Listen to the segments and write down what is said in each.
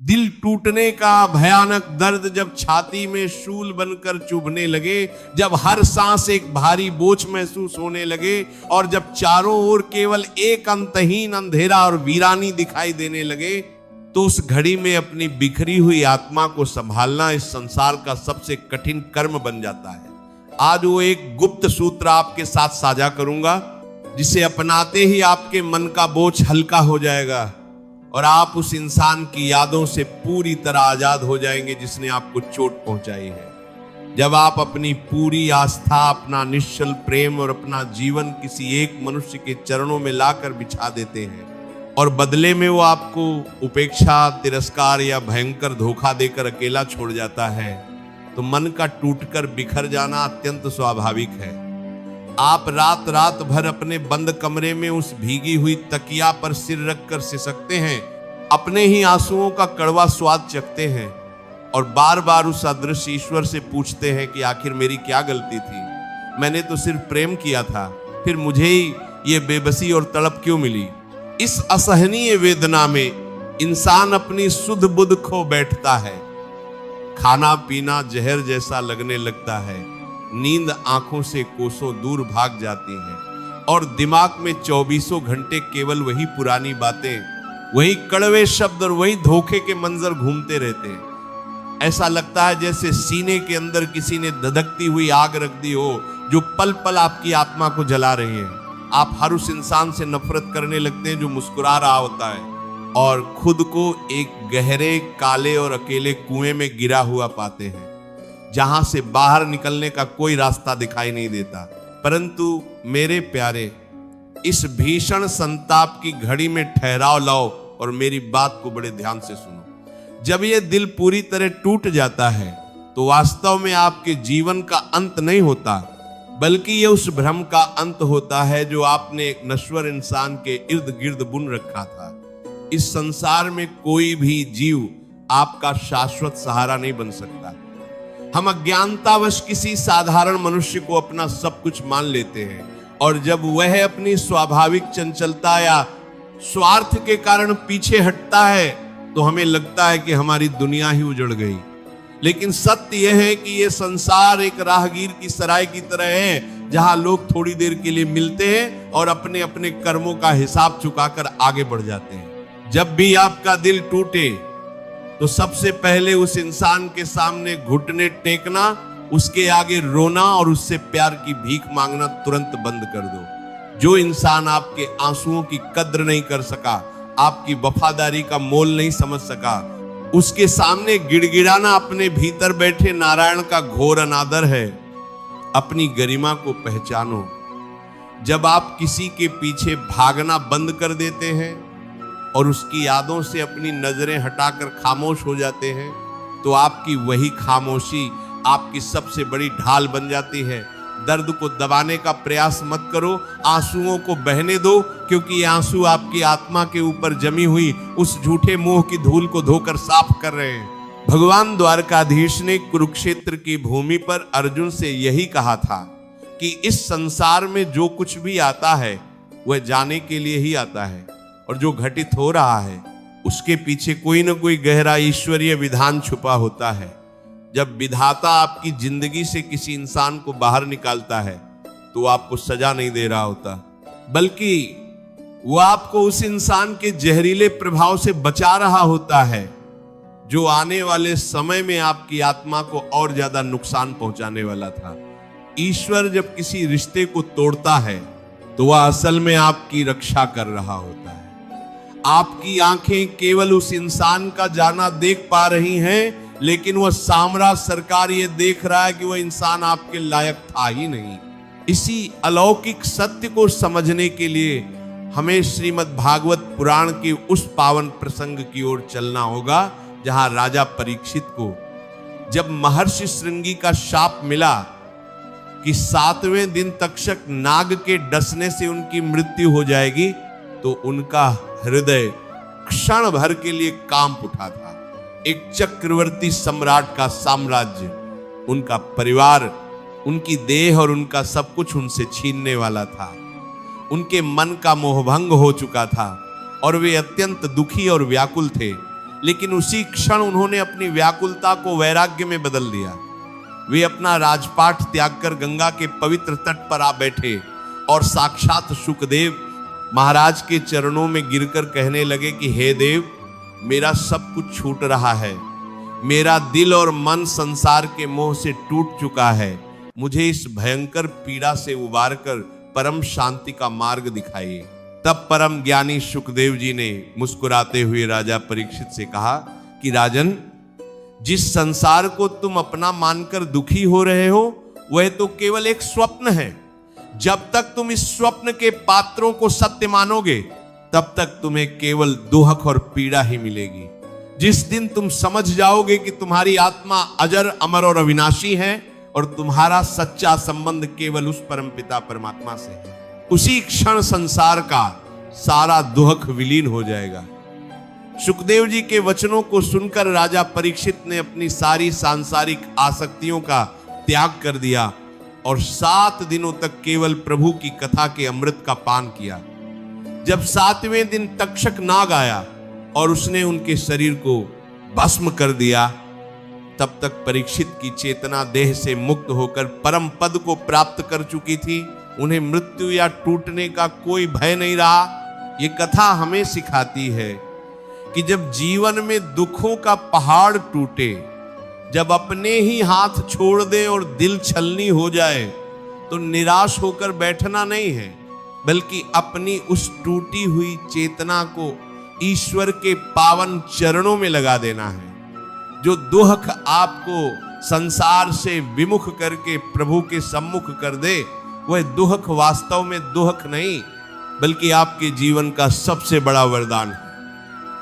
दिल टूटने का भयानक दर्द जब छाती में शूल बनकर चुभने लगे, जब हर सांस एक भारी बोझ महसूस होने लगे और जब चारों ओर केवल एक अंतहीन अंधेरा और वीरानी दिखाई देने लगे, तो उस घड़ी में अपनी बिखरी हुई आत्मा को संभालना इस संसार का सबसे कठिन कर्म बन जाता है। आज वो एक गुप्त सूत्र आपके साथ साझा करूंगा, जिसे अपनाते ही आपके मन का बोझ हल्का हो जाएगा और आप उस इंसान की यादों से पूरी तरह आजाद हो जाएंगे जिसने आपको चोट पहुंचाई है। जब आप अपनी पूरी आस्था, अपना निश्चल प्रेम और अपना जीवन किसी एक मनुष्य के चरणों में लाकर बिछा देते हैं और बदले में वो आपको उपेक्षा, तिरस्कार या भयंकर धोखा देकर अकेला छोड़ जाता है, तो मन का टूटकर बिखर जाना अत्यंत स्वाभाविक है। आप रात रात भर अपने बंद कमरे में उस भीगी हुई तकिया पर सिर रखकर सिसकते हैं, अपने ही आंसुओं का कड़वा स्वाद चखते हैं और बार बार उस अदृश्य ईश्वर से पूछते हैं कि आखिर मेरी क्या गलती थी? मैंने तो सिर्फ प्रेम किया था, फिर मुझे ही ये बेबसी और तड़प क्यों मिली? इस असहनीय वेदना में इंसान अपनी सुध बुध खो बैठता है। खाना पीना जहर जैसा लगने लगता है, नींद आंखों से कोसों दूर भाग जाती है और दिमाग में 24 घंटे केवल वही पुरानी बातें, वही कड़वे शब्द और वही धोखे के मंजर घूमते रहते हैं। ऐसा लगता है जैसे सीने के अंदर किसी ने धधकती हुई आग रख दी हो, जो पल पल आपकी आत्मा को जला रही है। आप हर उस इंसान से नफरत करने लगते हैं जो मुस्कुरा रहा होता है और खुद को एक गहरे, काले और अकेले कुएं में गिरा हुआ पाते हैं, जहां से बाहर निकलने का कोई रास्ता दिखाई नहीं देता। परंतु मेरे प्यारे, इस भीषण संताप की घड़ी में ठहराव लाओ और मेरी बात को बड़े ध्यान से सुनो। जब ये दिल पूरी तरह टूट जाता है तो वास्तव में आपके जीवन का अंत नहीं होता, बल्कि ये उस भ्रम का अंत होता है जो आपने एक नश्वर इंसान के इर्द गिर्द बुन रखा था। इस संसार में कोई भी जीव आपका शाश्वत सहारा नहीं बन सकता। हम अज्ञानतावश किसी साधारण मनुष्य को अपना सब कुछ मान लेते हैं और जब वह अपनी स्वाभाविक चंचलता या स्वार्थ के कारण पीछे हटता है तो हमें लगता है कि हमारी दुनिया ही उजड़ गई। लेकिन सत्य यह है कि यह संसार एक राहगीर की सराय की तरह है, जहां लोग थोड़ी देर के लिए मिलते हैं और अपने अपने कर्मों का हिसाब चुकाकर आगे बढ़ जाते हैं। जब भी आपका दिल टूटे तो सबसे पहले उस इंसान के सामने घुटने टेकना, उसके आगे रोना और उससे प्यार की भीख मांगना तुरंत बंद कर दो। जो इंसान आपके आंसुओं की कद्र नहीं कर सका, आपकी वफादारी का मोल नहीं समझ सका, उसके सामने गिड़गिड़ाना अपने भीतर बैठे नारायण का घोर अनादर है। अपनी गरिमा को पहचानो। जब आप किसी के पीछे भागना बंद कर देते हैं और उसकी यादों से अपनी नजरें हटाकर खामोश हो जाते हैं, तो आपकी वही खामोशी आपकी सबसे बड़ी ढाल बन जाती है। दर्द को दबाने का प्रयास मत करो, आंसुओं को बहने दो, क्योंकि ये आंसू आपकी आत्मा के ऊपर जमी हुई उस झूठे मोह की धूल को धोकर साफ कर रहे हैं। भगवान द्वारकाधीश ने कुरुक्षेत्र की भूमि पर अर्जुन से यही कहा था कि इस संसार में जो कुछ भी आता है वह जाने के लिए ही आता है और जो घटित हो रहा है उसके पीछे कोई ना कोई गहरा ईश्वरीय विधान छुपा होता है। जब विधाता आपकी जिंदगी से किसी इंसान को बाहर निकालता है तो आपको सजा नहीं दे रहा होता, बल्कि वो आपको उस इंसान के जहरीले प्रभाव से बचा रहा होता है जो आने वाले समय में आपकी आत्मा को और ज्यादा नुकसान पहुंचाने वाला था। ईश्वर जब किसी रिश्ते को तोड़ता है तो वह असल में आपकी रक्षा कर रहा होता है। आपकी आंखें केवल उस इंसान का जाना देख पा रही हैं, लेकिन वह साम्राज्य सरकार ये देख रहा है कि वह इंसान आपके लायक था ही नहीं। इसी अलौकिक सत्य को समझने के लिए हमें श्रीमद् भागवत पुराण के उस पावन प्रसंग की ओर चलना होगा जहां राजा परीक्षित को जब महर्षि श्रृंगी का शाप मिला कि 7वें दिन तक्षक नाग के डसने से उनकी मृत्यु हो जाएगी, तो उनका हृदय क्षण भर के लिए कांप उठा था। एक चक्रवर्ती सम्राट का साम्राज्य, उनका परिवार, उनकी देह और उनका सब कुछ उनसे छीनने वाला था। उनके मन का मोहभंग हो चुका था और वे अत्यंत दुखी और व्याकुल थे। लेकिन उसी क्षण उन्होंने अपनी व्याकुलता को वैराग्य में बदल दिया। वे अपना राजपाट त्याग कर गंगा के पवित्र तट पर आ बैठे और साक्षात शुकदेव महाराज के चरणों में गिरकर कहने लगे कि हे देव, मेरा सब कुछ छूट रहा है, मेरा दिल और मन संसार के मोह से टूट चुका है, मुझे इस भयंकर पीड़ा से उबार कर परम शांति का मार्ग दिखाइए। तब परम ज्ञानी शुकदेव जी ने मुस्कुराते हुए राजा परीक्षित से कहा कि राजन, जिस संसार को तुम अपना मानकर दुखी हो रहे हो वह तो केवल एक स्वप्न है। जब तक तुम इस स्वप्न के पात्रों को सत्य मानोगे तब तक तुम्हें केवल दुख और पीड़ा ही मिलेगी। जिस दिन तुम समझ जाओगे कि तुम्हारी आत्मा अजर, अमर और अविनाशी है और तुम्हारा सच्चा संबंध केवल उस परमपिता परमात्मा से है, उसी क्षण संसार का सारा दुख विलीन हो जाएगा। शुकदेव जी के वचनों को सुनकर राजा परीक्षित ने अपनी सारी सांसारिक आसक्तियों का त्याग कर दिया और 7 दिनों तक केवल प्रभु की कथा के अमृत का पान किया। जब 7वें दिन तक्षक नाग आया और उसने उनके शरीर को भस्म कर दिया, तब तक परीक्षित की चेतना देह से मुक्त होकर परम पद को प्राप्त कर चुकी थी। उन्हें मृत्यु या टूटने का कोई भय नहीं रहा। ये कथा हमें सिखाती है कि जब जीवन में दुखों का पहाड़ टूटे, जब अपने ही हाथ छोड़ दे और दिल छलनी हो जाए, तो निराश होकर बैठना नहीं है, बल्कि अपनी उस टूटी हुई चेतना को ईश्वर के पावन चरणों में लगा देना है। जो दुख आपको संसार से विमुख करके प्रभु के सम्मुख कर दे, वह दुख वास्तव में दुख नहीं, बल्कि आपके जीवन का सबसे बड़ा वरदान है।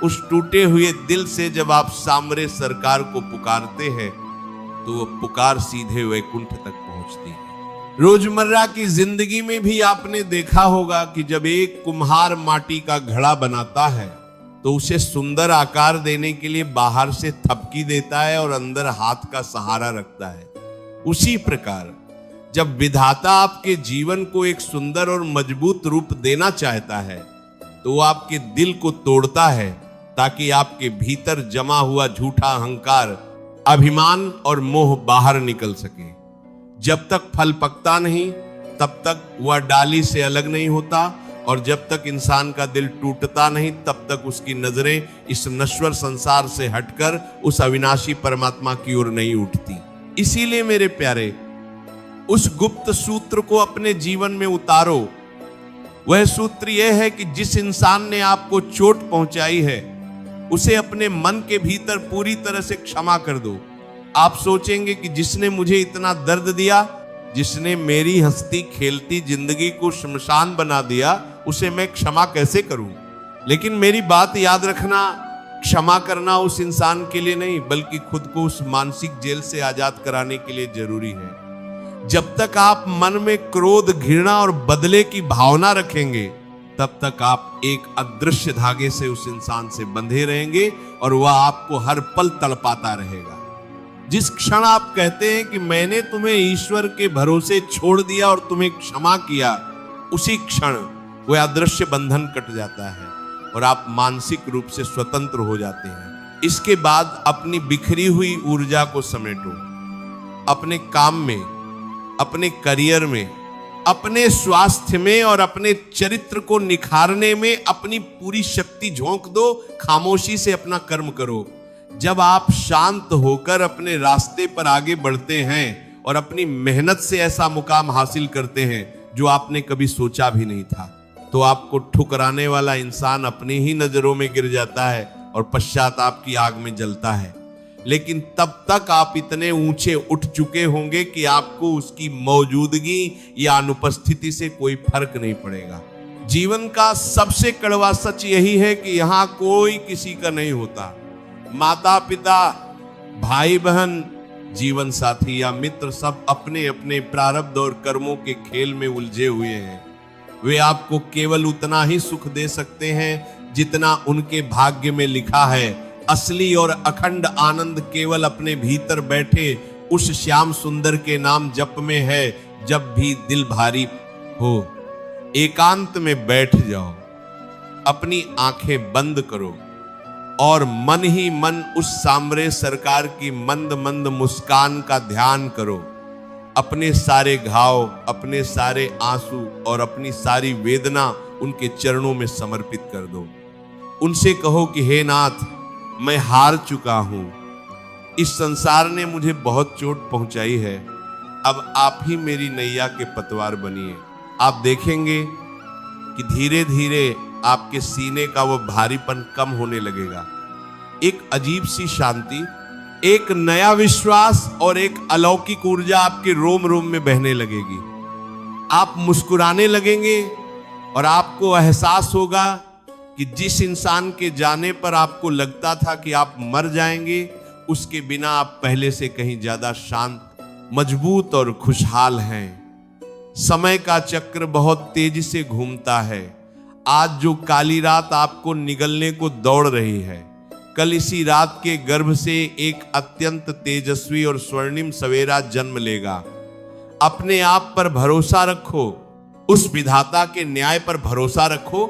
उस टूटे हुए दिल से जब आप सामरे सरकार को पुकारते हैं तो वह पुकार सीधे वैकुंठ तक पहुंचती है। रोजमर्रा की जिंदगी में भी आपने देखा होगा कि जब एक कुम्हार माटी का घड़ा बनाता है तो उसे सुंदर आकार देने के लिए बाहर से थपकी देता है और अंदर हाथ का सहारा रखता है। उसी प्रकार जब विधाता आपके जीवन को एक सुंदर और मजबूत रूप देना चाहता है तो वो आपके दिल को तोड़ता है ताकि आपके भीतर जमा हुआ झूठा अहंकार, अभिमान और मोह बाहर निकल सके। जब तक फल पकता नहीं तब तक वह डाली से अलग नहीं होता, और जब तक इंसान का दिल टूटता नहीं तब तक उसकी नजरें इस नश्वर संसार से हटकर उस अविनाशी परमात्मा की ओर नहीं उठती। इसीलिए मेरे प्यारे, उस गुप्त सूत्र को अपने जीवन में उतारो। वह सूत्र यह है कि जिस इंसान ने आपको चोट पहुंचाई है उसे अपने मन के भीतर पूरी तरह से क्षमा कर दो। आप सोचेंगे कि जिसने मुझे इतना दर्द दिया, जिसने मेरी हंसती खेलती जिंदगी को श्मशान बना दिया, उसे मैं क्षमा कैसे करूं? लेकिन मेरी बात याद रखना, क्षमा करना उस इंसान के लिए नहीं बल्कि खुद को उस मानसिक जेल से आजाद कराने के लिए जरूरी है। जब तक आप मन में क्रोध, घृणा और बदले की भावना रखेंगे तब तक आप एक अदृश्य धागे से उस इंसान से बंधे रहेंगे और वह आपको हर पल तड़पाता रहेगा। जिस क्षण आप कहते हैं कि मैंने तुम्हें ईश्वर के भरोसे छोड़ दिया और तुम्हें क्षमा किया, उसी क्षण वह अदृश्य बंधन कट जाता है और आप मानसिक रूप से स्वतंत्र हो जाते हैं। इसके बाद अपनी बिखरी हुई ऊर्जा को समेटो। अपने काम में, अपने करियर में, अपने स्वास्थ्य में और अपने चरित्र को निखारने में अपनी पूरी शक्ति झोंक दो। खामोशी से अपना कर्म करो। जब आप शांत होकर अपने रास्ते पर आगे बढ़ते हैं और अपनी मेहनत से ऐसा मुकाम हासिल करते हैं जो आपने कभी सोचा भी नहीं था, तो आपको ठुकराने वाला इंसान अपनी ही नजरों में गिर जाता है और पश्चाताप की आग में जलता है। लेकिन तब तक आप इतने ऊंचे उठ चुके होंगे कि आपको उसकी मौजूदगी या अनुपस्थिति से कोई फर्क नहीं पड़ेगा। जीवन का सबसे कड़वा सच यही है कि यहां कोई किसी का नहीं होता। माता पिता, भाई बहन, जीवन साथी या मित्र सब अपने अपने प्रारब्ध और कर्मों के खेल में उलझे हुए हैं। वे आपको केवल उतना ही सुख दे सकते हैं जितना उनके भाग्य में लिखा है। असली और अखंड आनंद केवल अपने भीतर बैठे उस श्याम सुंदर के नाम जप में है। जब भी दिल भारी हो, एकांत में बैठ जाओ, अपनी आंखें बंद करो और मन ही मन उस सांवरे सरकार की मंद मंद मुस्कान का ध्यान करो। अपने सारे घाव, अपने सारे आंसू और अपनी सारी वेदना उनके चरणों में समर्पित कर दो। उनसे कहो कि हे नाथ, मैं हार चुका हूं, इस संसार ने मुझे बहुत चोट पहुंचाई है, अब आप ही मेरी नैया के पतवार बनिए। आप देखेंगे कि धीरे धीरे आपके सीने का वो भारीपन कम होने लगेगा। एक अजीब सी शांति, एक नया विश्वास और एक अलौकिक ऊर्जा आपके रोम रोम में बहने लगेगी। आप मुस्कुराने लगेंगे और आपको एहसास होगा कि जिस इंसान के जाने पर आपको लगता था कि आप मर जाएंगे, उसके बिना आप पहले से कहीं ज्यादा शांत, मजबूत और खुशहाल हैं। समय का चक्र बहुत तेजी से घूमता है। आज जो काली रात आपको निगलने को दौड़ रही है, कल इसी रात के गर्भ से एक अत्यंत तेजस्वी और स्वर्णिम सवेरा जन्म लेगा। अपने आप पर भरोसा रखो, उस विधाता के न्याय पर भरोसा रखो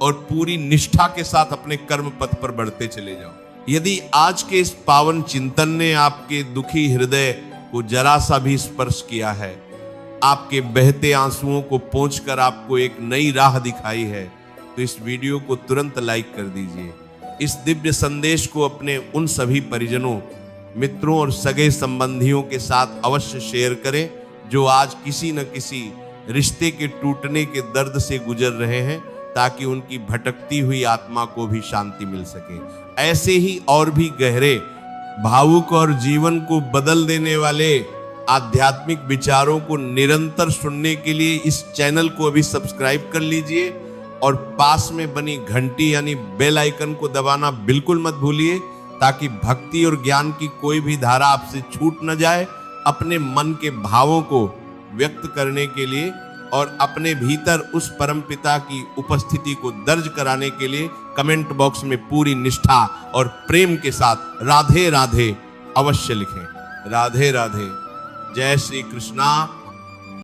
और पूरी निष्ठा के साथ अपने कर्म पथ पर बढ़ते चले जाओ। यदि आज के इस पावन चिंतन ने आपके दुखी हृदय को जरा सा भी स्पर्श किया है, आपके बहते आंसुओं को पोंछकर आपको एक नई राह दिखाई है, तो इस वीडियो को तुरंत लाइक कर दीजिए। इस दिव्य संदेश को अपने उन सभी परिजनों, मित्रों और सगे संबंधियों के साथ अवश्य शेयर करें जो आज किसी न किसी रिश्ते के टूटने के दर्द से गुजर रहे हैं, ताकि उनकी भटकती हुई आत्मा को भी शांति मिल सके। ऐसे ही और भी गहरे, भावुक और जीवन को बदल देने वाले आध्यात्मिक विचारों को निरंतर सुनने के लिए इस चैनल को अभी सब्सक्राइब कर लीजिए और पास में बनी घंटी यानी बेल आइकन को दबाना बिल्कुल मत भूलिए, ताकि भक्ति और ज्ञान की कोई भी धारा आपसे छूट न जाए। अपने मन के भावों को व्यक्त करने के लिए और अपने भीतर उस परम पिता की उपस्थिति को दर्ज कराने के लिए कमेंट बॉक्स में पूरी निष्ठा और प्रेम के साथ राधे राधे अवश्य लिखें। राधे राधे। जय श्री कृष्णा।